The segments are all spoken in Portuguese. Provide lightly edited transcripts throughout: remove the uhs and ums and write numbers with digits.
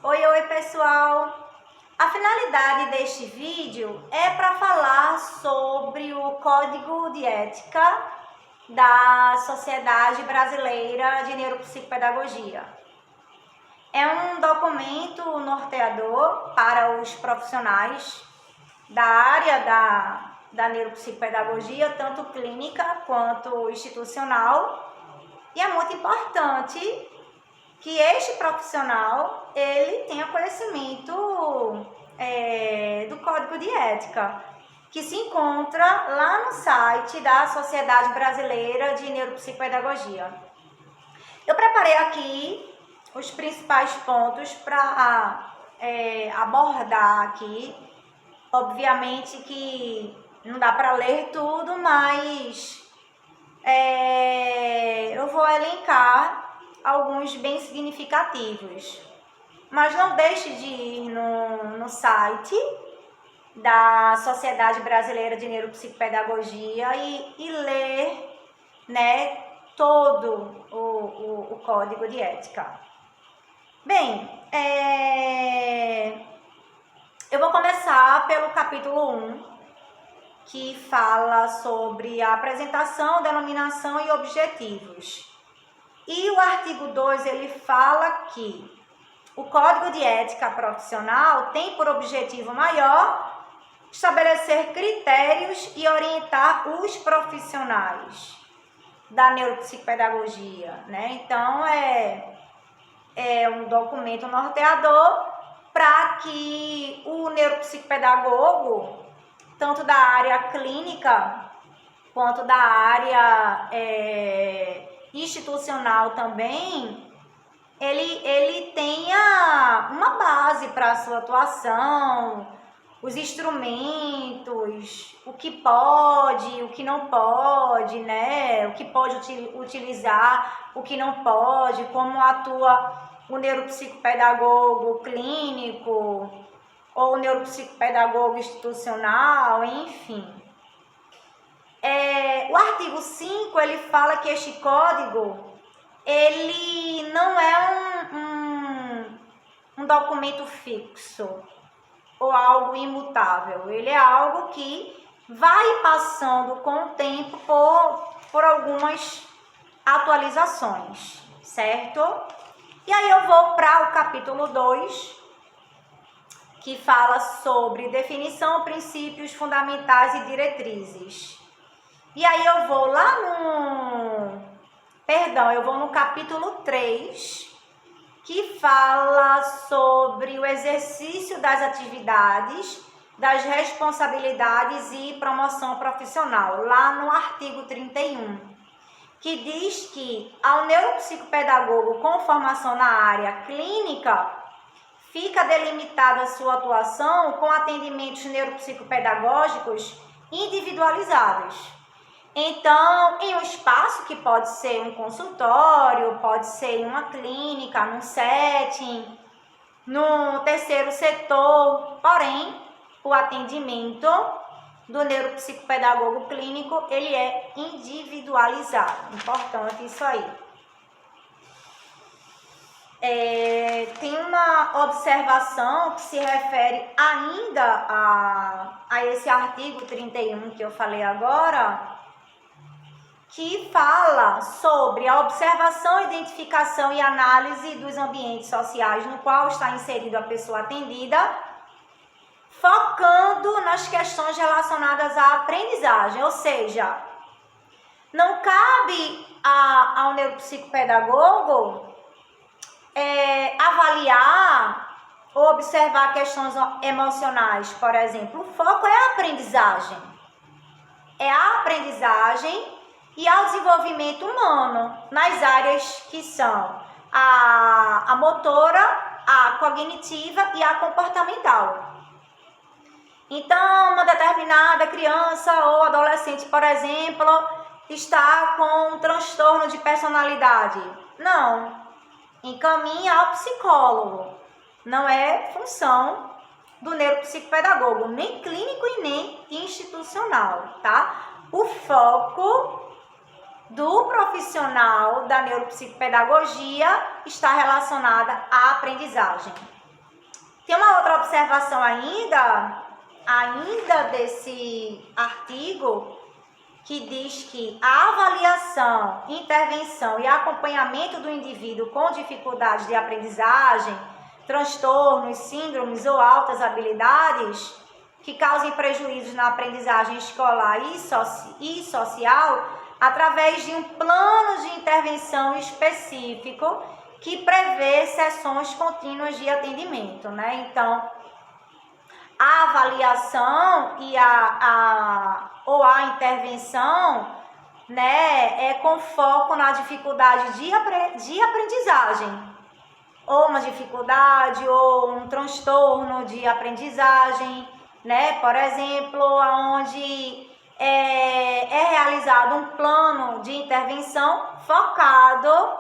Oi pessoal! A finalidade deste vídeo é para falar sobre o Código de Ética da Sociedade Brasileira de Neuropsicopedagogia. É um documento norteador para os profissionais da área da neuropsicopedagogia, tanto clínica quanto institucional, e é muito importante que este profissional ele tenha conhecimento do Código de Ética, que se encontra lá no site da Sociedade Brasileira de Neuropsicopedagogia. Eu preparei aqui os principais pontos para abordar aqui. Obviamente que não dá para ler tudo, mas eu vou elencar alguns bem significativos. Mas não deixe de ir no site da Sociedade Brasileira de Neuropsicopedagogia e ler, todo o Código de Ética. Bem, eu vou começar pelo capítulo 1, que fala sobre a apresentação, denominação e objetivos. E o artigo 2, ele fala que o Código de Ética Profissional tem por objetivo maior estabelecer critérios e orientar os profissionais da neuropsicopedagogia, Então, é um documento norteador para que o neuropsicopedagogo, tanto da área clínica quanto da área institucional também, ele tenha uma base para a sua atuação, os instrumentos, o que pode, o que não pode, o que pode utilizar, o que não pode, como atua o neuropsicopedagogo clínico ou o neuropsicopedagogo institucional, enfim. O artigo 5, ele fala que este código, ele não é um documento fixo ou algo imutável. Ele é algo que vai passando com o tempo por algumas atualizações, certo? E aí eu vou para o capítulo 2, que fala sobre definição, princípios fundamentais e diretrizes. E aí eu vou lá no capítulo 3, que fala sobre o exercício das atividades, das responsabilidades e promoção profissional, lá no artigo 31, que diz que ao neuropsicopedagogo com formação na área clínica, fica delimitada a sua atuação com atendimentos neuropsicopedagógicos individualizados. Então, em um espaço que pode ser um consultório, pode ser em uma clínica, num setting, no terceiro setor, porém, o atendimento do neuropsicopedagogo clínico, ele é individualizado. Importante isso aí. Tem uma observação que se refere ainda a esse artigo 31 que eu falei agora, que fala sobre a observação, identificação e análise dos ambientes sociais no qual está inserida a pessoa atendida, focando nas questões relacionadas à aprendizagem, ou seja, não cabe ao neuropsicopedagogo avaliar ou observar questões emocionais, por exemplo. O foco é a aprendizagem. É a aprendizagem e ao desenvolvimento humano nas áreas que são a motora, a cognitiva e a comportamental. Então, uma determinada criança ou adolescente, por exemplo, está com um transtorno de personalidade. Não, encaminha ao psicólogo. Não é função do neuropsicopedagogo, nem clínico e nem institucional, tá? O foco do profissional da neuropsicopedagogia está relacionada à aprendizagem. Tem uma outra observação ainda desse artigo, que diz que a avaliação, intervenção e acompanhamento do indivíduo com dificuldades de aprendizagem, transtornos, síndromes ou altas habilidades que causem prejuízos na aprendizagem escolar e social, através de um plano de intervenção específico que prevê sessões contínuas de atendimento, né? Então, a avaliação e a intervenção, né, é com foco na dificuldade de aprendizagem, ou uma dificuldade ou um transtorno de aprendizagem, né? Por exemplo, onde é realizado um plano de intervenção focado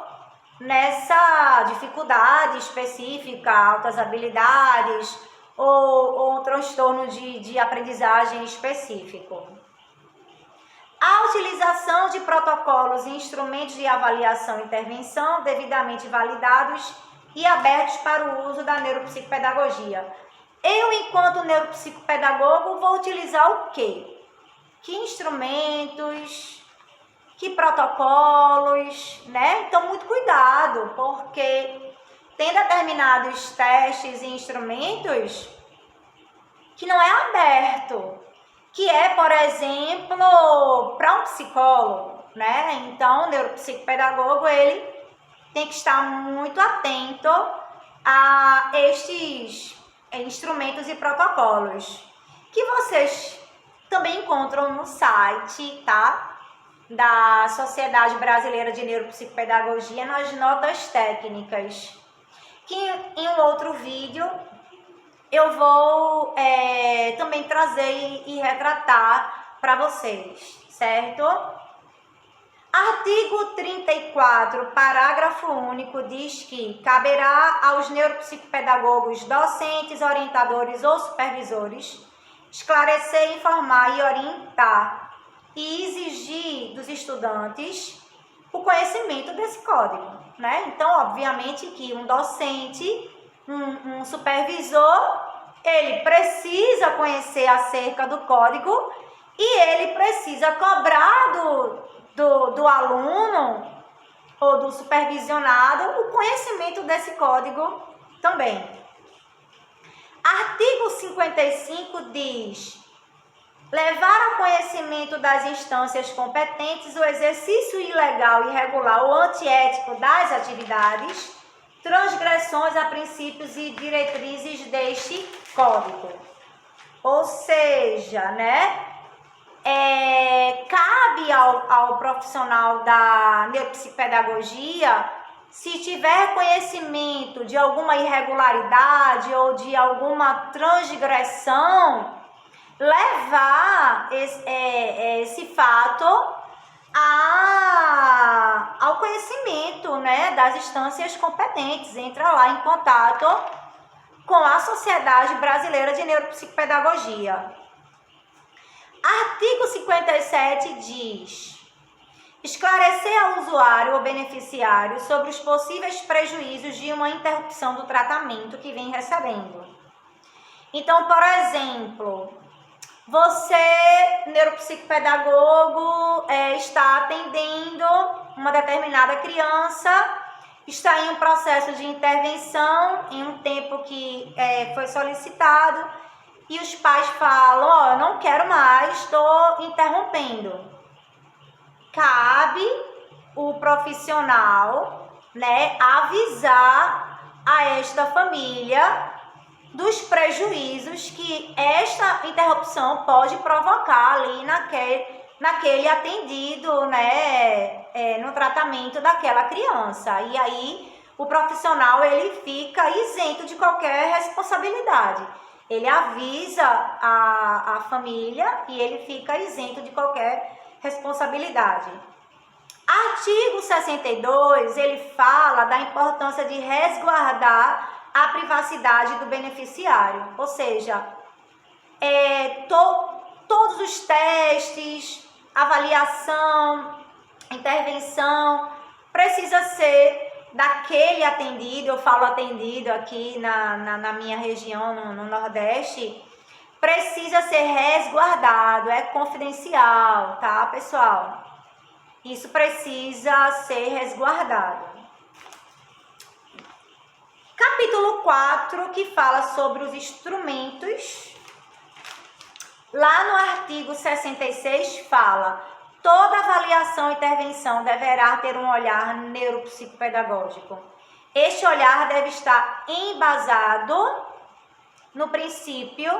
nessa dificuldade específica, altas habilidades ou um transtorno de aprendizagem específico. A utilização de protocolos e instrumentos de avaliação e intervenção devidamente validados e abertos para o uso da neuropsicopedagogia. Eu, enquanto neuropsicopedagogo, vou utilizar o quê? Que instrumentos, que protocolos, né? Então, muito cuidado, porque tem determinados testes e instrumentos que não é aberto, que é, por exemplo, para um psicólogo, né? Então, o neuropsicopedagogo, ele tem que estar muito atento a estes instrumentos e protocolos, que vocês também encontram no site, tá? Da Sociedade Brasileira de Neuropsicopedagogia, nas notas técnicas, que em um outro vídeo eu vou também trazer e retratar para vocês, certo? Artigo 34, parágrafo único, diz que caberá aos neuropsicopedagogos, docentes, orientadores ou supervisores esclarecer, informar e orientar e exigir dos estudantes o conhecimento desse código, né? Então, obviamente que um docente, um supervisor, ele precisa conhecer acerca do código e ele precisa cobrar do aluno ou do supervisionado o conhecimento desse código também. Artigo 55 diz: levar ao conhecimento das instâncias competentes o exercício ilegal, irregular ou antiético das atividades, transgressões a princípios e diretrizes deste código. Ou seja, né? Cabe ao profissional da neuropsicopedagogia, se tiver conhecimento de alguma irregularidade ou de alguma transgressão, levar esse fato ao conhecimento, né, das instâncias competentes. Entra lá em contato com a Sociedade Brasileira de Neuropsicopedagogia. Artigo 57 diz: esclarecer ao usuário ou beneficiário sobre os possíveis prejuízos de uma interrupção do tratamento que vem recebendo. Então, por exemplo, você, neuropsicopedagogo, está atendendo uma determinada criança, está em um processo de intervenção, em um tempo que foi solicitado, e os pais falam: ó, não quero mais, estou interrompendo. Cabe o profissional, né, avisar a esta família dos prejuízos que esta interrupção pode provocar ali naquele atendido, né, no tratamento daquela criança. E aí o profissional, ele fica isento de qualquer responsabilidade. Ele avisa a família e ele fica isento de qualquer responsabilidade. Artigo 62, ele fala da importância de resguardar a privacidade do beneficiário, ou seja, todos os testes, avaliação, intervenção, precisa ser daquele atendido, eu falo atendido aqui na minha região, no Nordeste, precisa ser resguardado, é confidencial, tá, pessoal? Isso precisa ser resguardado. Capítulo 4, que fala sobre os instrumentos. Lá no artigo 66 fala: toda avaliação e intervenção deverá ter um olhar neuropsicopedagógico. Este olhar deve estar embasado no princípio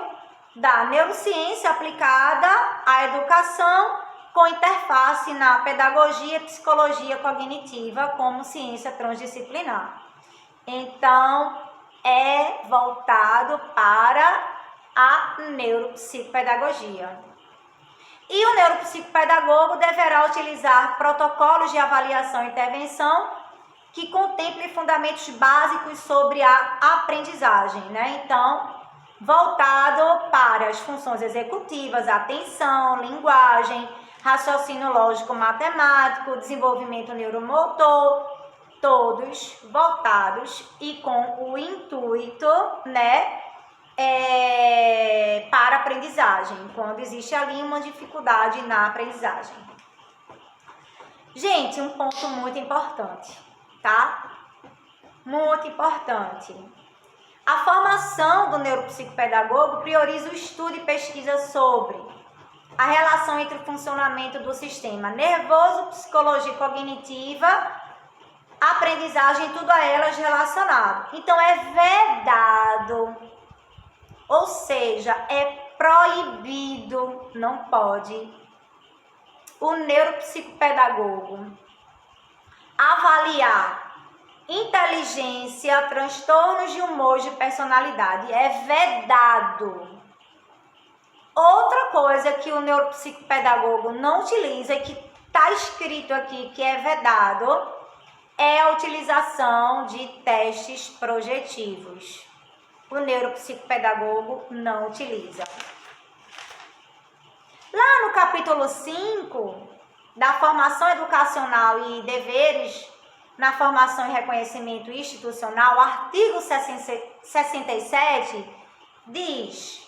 da neurociência aplicada à educação, com interface na pedagogia e psicologia cognitiva como ciência transdisciplinar. Então, é voltado para a neuropsicopedagogia. E o neuropsicopedagogo deverá utilizar protocolos de avaliação e intervenção que contemplem fundamentos básicos sobre a aprendizagem, né? Então, voltado para as funções executivas, atenção, linguagem, raciocínio lógico-matemático, desenvolvimento neuromotor, todos voltados e com o intuito, né, para aprendizagem, quando existe ali uma dificuldade na aprendizagem. Gente, um ponto muito importante, tá? Muito importante. A formação do neuropsicopedagogo prioriza o estudo e pesquisa sobre a relação entre o funcionamento do sistema nervoso, psicologia cognitiva, aprendizagem, tudo a elas relacionado. Então, é vedado, ou seja, é proibido, não pode, o neuropsicopedagogo avaliar inteligência, transtornos de humor, de personalidade. É vedado. Outra coisa que o neuropsicopedagogo não utiliza e que está escrito aqui que é vedado é a utilização de testes projetivos. O neuropsicopedagogo não utiliza. Lá no capítulo 5 da formação educacional e deveres na formação e reconhecimento institucional, o artigo 67 diz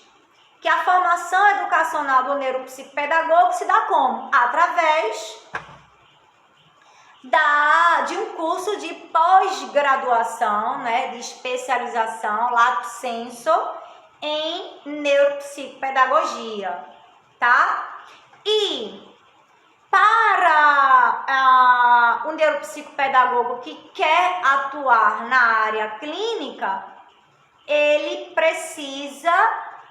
que a formação educacional do neuropsicopedagogo se dá como? Através de um curso de pós-graduação, né, de especialização, lato sensu, em neuropsicopedagogia, tá? E para o neuropsicopedagogo que quer atuar na área clínica, ele precisa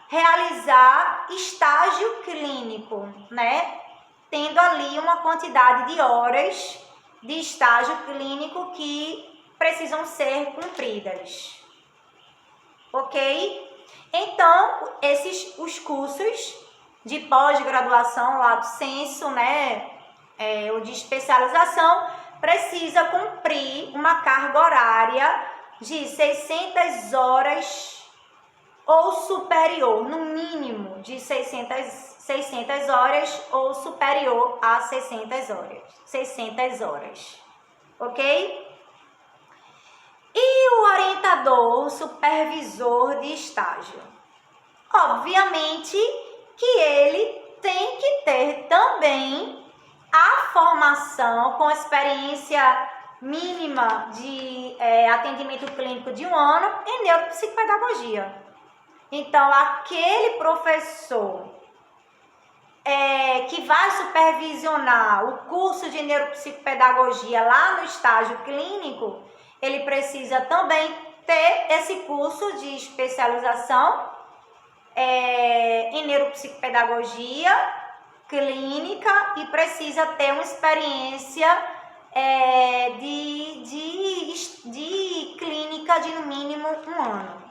realizar estágio clínico, né? Tendo ali uma quantidade de horas de estágio clínico que precisam ser cumpridas. Ok? Então, os cursos de pós-graduação, lato sensu, né, ou de especialização, precisa cumprir uma carga horária de 600 horas ou superior, no mínimo de 600 horas ou superior a 600 horas, ok? E o orientador, o supervisor de estágio? Obviamente que ele tem que ter também a formação com experiência mínima de atendimento clínico de 1 ano em neuropsicopedagogia. Então, aquele professor que vai supervisionar o curso de neuropsicopedagogia lá no estágio clínico, ele precisa também ter esse curso de especialização em neuropsicopedagogia clínica e precisa ter uma experiência de clínica de no mínimo 1 ano.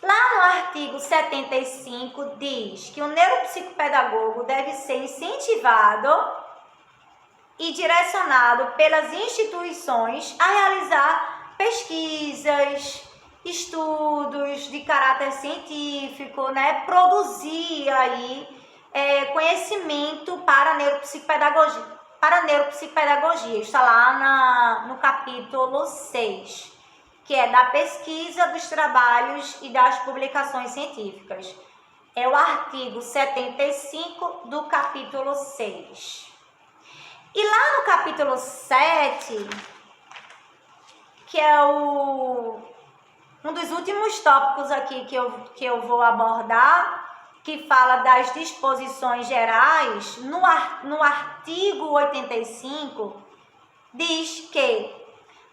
Lá no artigo 75 diz que o neuropsicopedagogo deve ser incentivado e direcionado pelas instituições a realizar pesquisas, estudos de caráter científico, né? Produzir aí conhecimento para a neuropsicopedagogia. para neuropsicopedagogia. Está lá no capítulo 6, que é da pesquisa, dos trabalhos e das publicações científicas. É o artigo 75 do capítulo 6. E lá no capítulo 7, que é um dos últimos tópicos aqui que eu vou abordar, que fala das disposições gerais, no artigo 85, diz que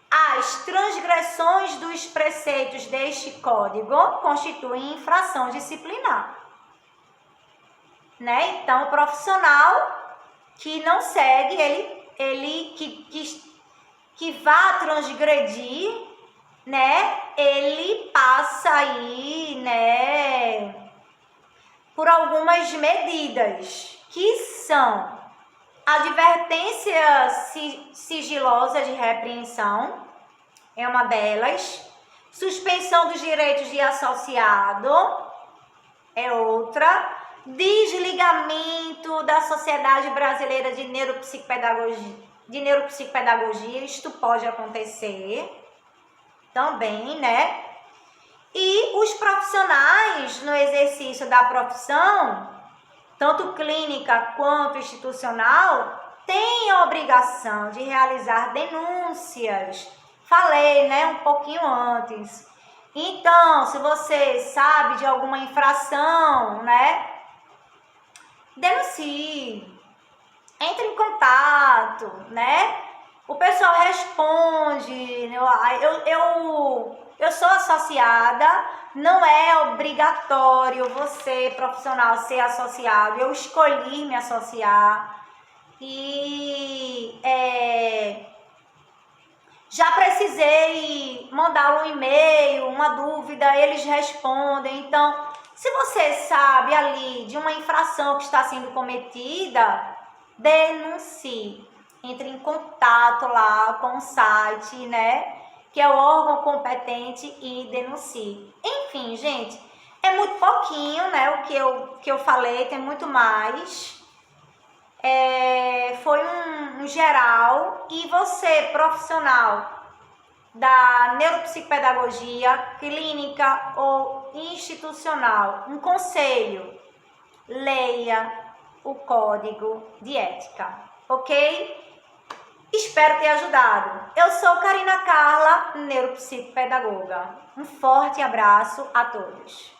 as transgressões dos preceitos deste código constituem infração disciplinar. Né? Então, o profissional que não segue, que vá transgredir, né? Ele passa aí, né, por algumas medidas, que são advertência sigilosa de repreensão, é uma delas, suspensão dos direitos de associado, é outra, desligamento da Sociedade Brasileira de Neuropsicopedagogia, isto pode acontecer também, né? E os profissionais no exercício da profissão, tanto clínica quanto institucional, têm a obrigação de realizar denúncias. Falei, né, um pouquinho antes. Então, se você sabe de alguma infração, né, denuncie, entre em contato, né? O pessoal responde. Eu sou associada, não é obrigatório você, profissional, ser associado. Eu escolhi me associar e já precisei mandar um e-mail, uma dúvida, eles respondem. Então, se você sabe ali de uma infração que está sendo cometida, denuncie. Entre em contato lá com o site, né, que é o órgão competente, e denuncie. Enfim, gente, é muito pouquinho, né, o que eu falei, tem muito mais. Foi um geral. E você, profissional da neuropsicopedagogia, clínica ou institucional, um conselho: leia o código de ética, ok? Espero ter ajudado. Eu sou Karina Carla, neuropsicopedagoga. Um forte abraço a todos.